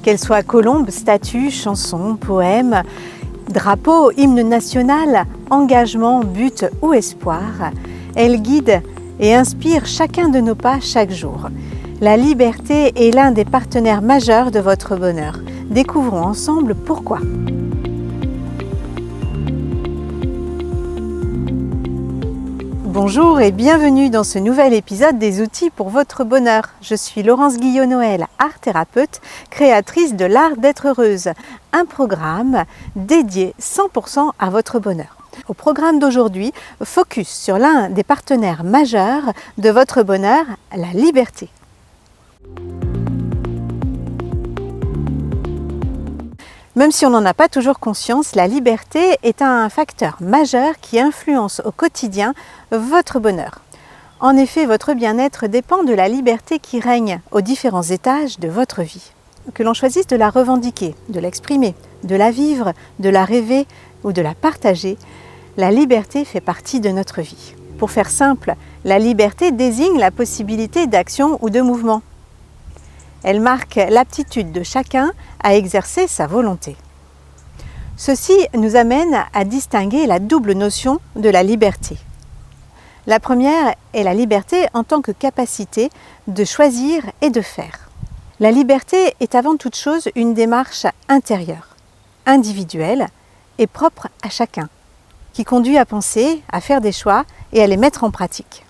Qu'elles soient colombes, statues, chansons, poèmes, drapeaux, hymne national, engagement, but ou espoir, elles guident et inspirent chacun de nos pas chaque jour. La liberté est l'un des partenaires majeurs de votre bonheur. Découvrons ensemble pourquoi. Bonjour et bienvenue dans ce nouvel épisode des outils pour votre bonheur. Je suis Laurence Guillot-Noël, art thérapeute, créatrice de l'art d'être heureuse, un programme dédié 100% à votre bonheur. Au programme d'aujourd'hui, focus sur l'un des partenaires majeurs de votre bonheur, la liberté. Même si on n'en a pas toujours conscience, la liberté est un facteur majeur qui influence au quotidien votre bonheur. En effet, votre bien-être dépend de la liberté qui règne aux différents étages de votre vie. Que l'on choisisse de la revendiquer, de l'exprimer, de la vivre, de la rêver ou de la partager, la liberté fait partie de notre vie. Pour faire simple, la liberté désigne la possibilité d'action ou de mouvement. Elle marque l'aptitude de chacun à exercer sa volonté. Ceci nous amène à distinguer la double notion de la liberté. La première est la liberté en tant que capacité de choisir et de faire. La liberté est avant toute chose une démarche intérieure, individuelle et propre à chacun, qui conduit à penser, à faire des choix et à les mettre en pratique.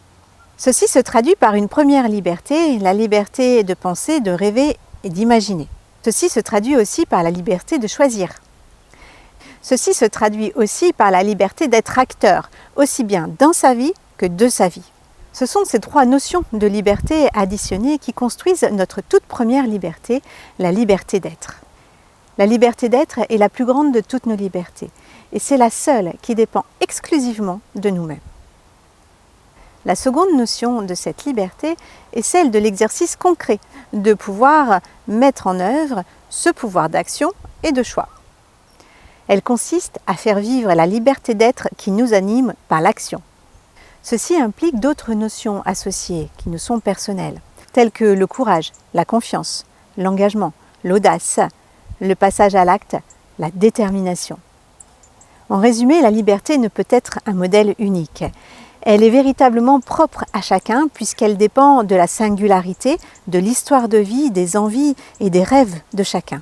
Ceci se traduit par une première liberté, la liberté de penser, de rêver et d'imaginer. Ceci se traduit aussi par la liberté de choisir. Ceci se traduit aussi par la liberté d'être acteur, aussi bien dans sa vie que de sa vie. Ce sont ces trois notions de liberté additionnées qui construisent notre toute première liberté, la liberté d'être. La liberté d'être est la plus grande de toutes nos libertés et c'est la seule qui dépend exclusivement de nous-mêmes. La seconde notion de cette liberté est celle de l'exercice concret, de pouvoir mettre en œuvre ce pouvoir d'action et de choix. Elle consiste à faire vivre la liberté d'être qui nous anime par l'action. Ceci implique d'autres notions associées qui nous sont personnelles, telles que le courage, la confiance, l'engagement, l'audace, le passage à l'acte, la détermination. En résumé, la liberté ne peut être un modèle unique. Elle est véritablement propre à chacun puisqu'elle dépend de la singularité, de l'histoire de vie, des envies et des rêves de chacun.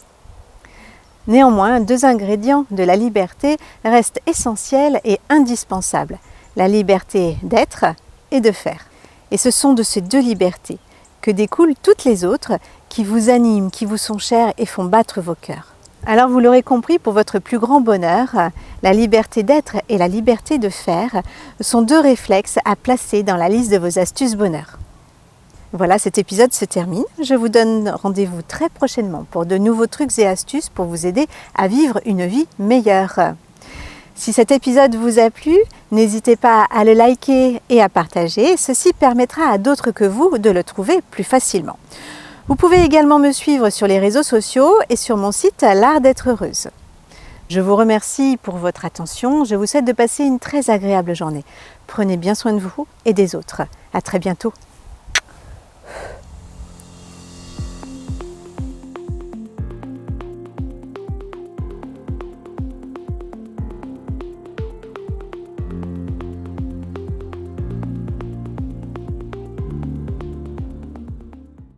Néanmoins, deux ingrédients de la liberté restent essentiels et indispensables, la liberté d'être et de faire. Et ce sont de ces deux libertés que découlent toutes les autres qui vous animent, qui vous sont chères et font battre vos cœurs. Alors vous l'aurez compris, pour votre plus grand bonheur, la liberté d'être et la liberté de faire sont deux réflexes à placer dans la liste de vos astuces bonheur. Voilà, cet épisode se termine. Je vous donne rendez-vous très prochainement pour de nouveaux trucs et astuces pour vous aider à vivre une vie meilleure. Si cet épisode vous a plu, n'hésitez pas à le liker et à partager. Ceci permettra à d'autres que vous de le trouver plus facilement. Vous pouvez également me suivre sur les réseaux sociaux et sur mon site L'Art d'être heureuse. Je vous remercie pour votre attention. Je vous souhaite de passer une très agréable journée. Prenez bien soin de vous et des autres. À très bientôt.